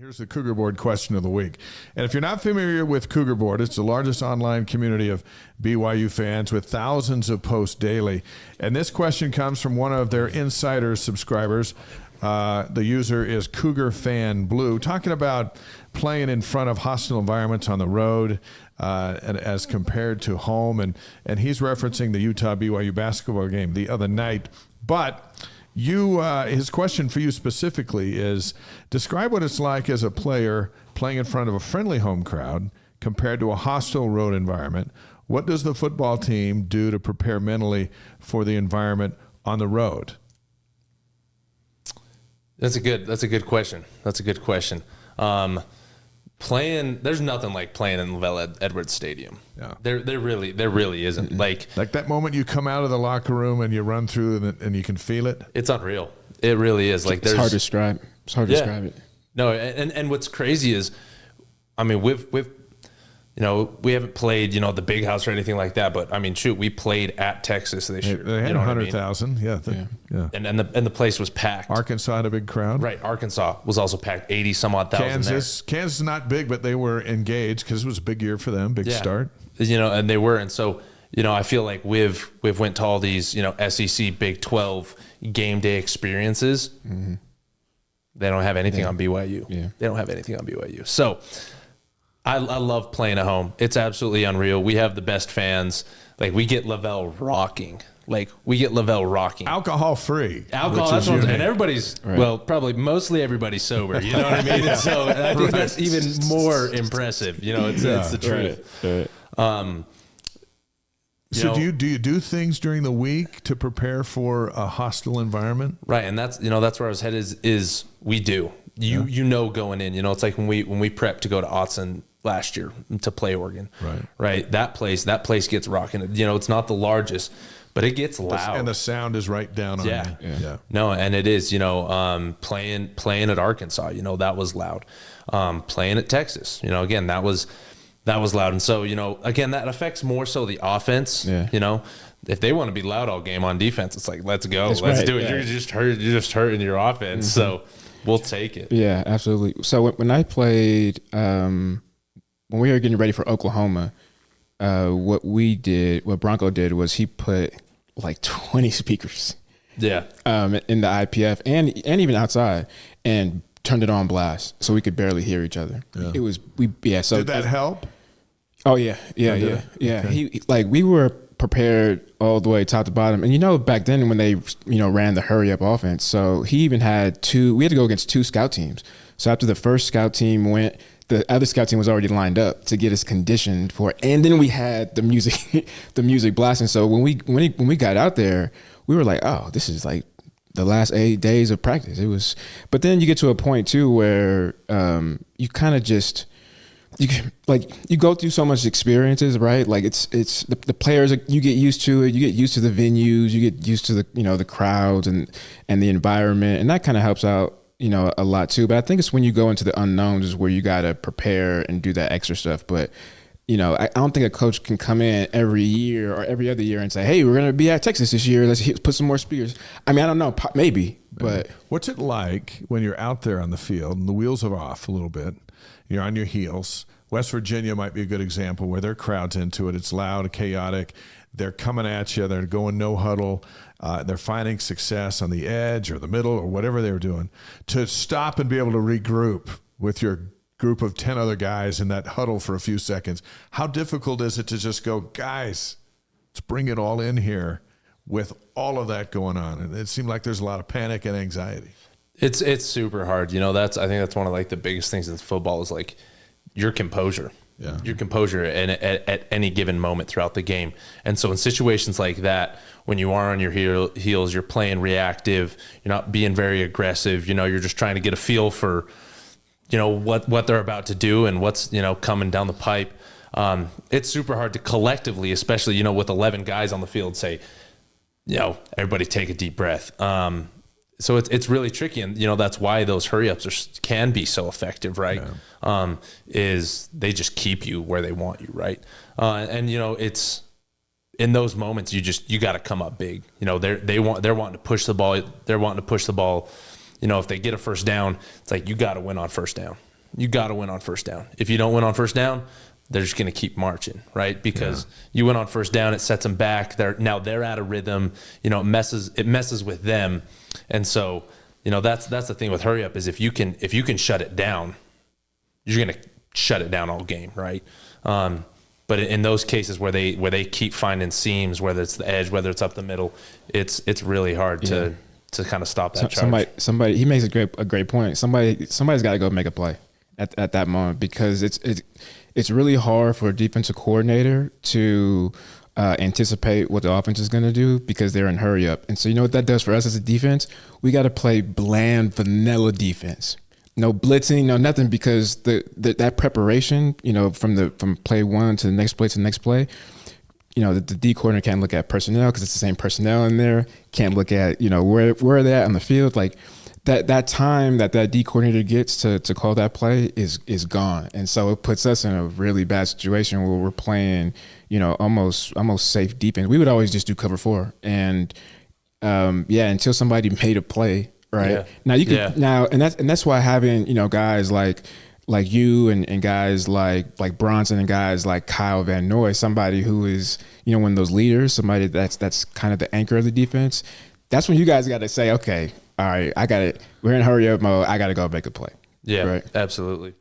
Here's the CougarBoard question of the week. And if you're not familiar with CougarBoard, it's the largest online community of BYU fans with thousands of posts daily. And this question comes from one of their insider subscribers. The user is Cougar Fan Blue, talking about playing in front of hostile environments on the road and as compared to home. And he's referencing the Utah BYU basketball game the other night. But his question for you specifically is, describe what it's like as a player playing in front of a friendly home crowd compared to a hostile road environment. What does the football team do to prepare mentally for the environment on the road? That's a good question. There's nothing like playing in Lavelle Edwards Stadium. Yeah. There really isn't. Like that moment you come out of the locker room and you run through and you can feel it. It's unreal. It really is. Like it's hard to describe. It's hard to describe it. No, and what's crazy is, I mean, we haven't played, the big house or anything like that, but I mean, shoot, we played at Texas this year. They had 100,000. Yeah. And the place was packed. Arkansas had a big crowd. Right. Arkansas was also packed, 80 some odd thousand. Kansas is not big, but they were engaged because it was a big year for them. Big start. And they were. And so, I feel like we've went to all these, SEC Big 12 game day experiences. Mm-hmm. They don't have anything on BYU. Yeah. They don't have anything on BYU. So I love playing at home. It's absolutely unreal. We have the best fans. Like, we get Lavelle rocking. Alcohol free. And everybody's, probably mostly everybody's sober. You know what I mean? And so I think that's even more impressive. It's the truth. Right. So do you do things during the week to prepare for a hostile environment? Right. And that's where I was headed is we do. Going in, it's like when we prep to go to Autzen last year to play Oregon. Right. That place gets rocking. It's not the largest, but it gets loud. And the sound is right down on you. Yeah. No, and it is, playing at Arkansas, that was loud. Playing at Texas, again, that was loud. And so, again, that affects more so the offense. Yeah. If they want to be loud all game on defense, it's like, let's go. Let's do it. Yeah. You're just hurting your offense. Mm-hmm. So we'll take it. Yeah, absolutely. So when I played, when we were getting ready for Oklahoma, what Bronco did was he put like 20 speakers. Yeah. In the IPF and even outside, and turned it on blast so we could barely hear each other. Yeah. So did that help? Oh yeah. Okay. We were prepared all the way top to bottom. And back then when they ran the hurry up offense, so he even had we had to go against 2 scout teams. So after the first scout team went, the other scout team was already lined up to get us conditioned for it. And then we had the music blasting. So when we got out there, we were like, oh, this is like the last 8 days of practice. It was, but then you get to a point too where you kind of just you go through so much experiences, right? Like it's the players, you get used to it. You get used to the venues. You get used to the crowds and the environment, and that kind of helps out a lot too. But I think it's when you go into the unknowns is where you got to prepare and do that extra stuff. But I don't think a coach can come in every year or every other year and say, hey, we're going to be at Texas this year. Let's put some more speakers. I mean, I don't know, maybe, but. What's it like when you're out there on the field and the wheels are off a little bit, you're on your heels? West Virginia might be a good example where their crowd's into it. It's loud, chaotic. They're coming at you. They're going no huddle. They're finding success on the edge or the middle or whatever they were doing. To stop and be able to regroup with your group of 10 other guys in that huddle for a few seconds. How difficult is it to just go, guys, let's bring it all in here with all of that going on? And it seemed like there's a lot of panic and anxiety. It's super hard. I think that's one of like the biggest things in football is like your composure. Yeah. Your composure at any given moment throughout the game. And so in situations like that, when you are on your heels, you're playing reactive, you're not being very aggressive, you're just trying to get a feel for what they're about to do and what's coming down the pipe. It's super hard to collectively, especially with 11 guys on the field, say, everybody take a deep breath. So it's really tricky, and that's why those hurry ups can be so effective, right? Yeah. Is they just keep you where they want you, right? And it's in those moments you got to come up big. They're wanting to push the ball. They're wanting to push the ball. If they get a first down, it's like you got to win on first down. You got to win on first down. If you don't win on first down, they're just going to keep marching, right? Because you went on first down, it sets them back. They're out of rhythm. You know, it messes with them. And so, you know, that's the thing with hurry up is if you can shut it down, you're going to shut it down all game, right? But in those cases where they keep finding seams, whether it's the edge, whether it's up the middle, it's really hard to kind of stop that charge. Somebody he makes a great point. Somebody's got to go make a play at that moment, because it's really hard for a defensive coordinator to anticipate what the offense is going to do because they're in hurry up. And so you know what that does for us as a defense? We got to play bland, vanilla defense. No blitzing, no nothing, because that preparation, you know, from play one to the next play, you know, the D coordinator can't look at personnel because it's the same personnel in there. Can't look at, you know, where are they at on the field. Like that time that D coordinator gets to call that play is gone. And so it puts us in a really bad situation where we're playing, you know, almost safe defense. We would always just do cover 4. And until somebody made a play. Right. Yeah. Now you can and that's why having, you know, guys like you and guys like Bronson and guys like Kyle Van Noy, somebody who is, you know, one of those leaders, somebody that's kind of the anchor of the defense. That's when you guys got to say, okay, all right, I got it. We're in hurry up mode. I got to go make a play. Yeah, right? Absolutely.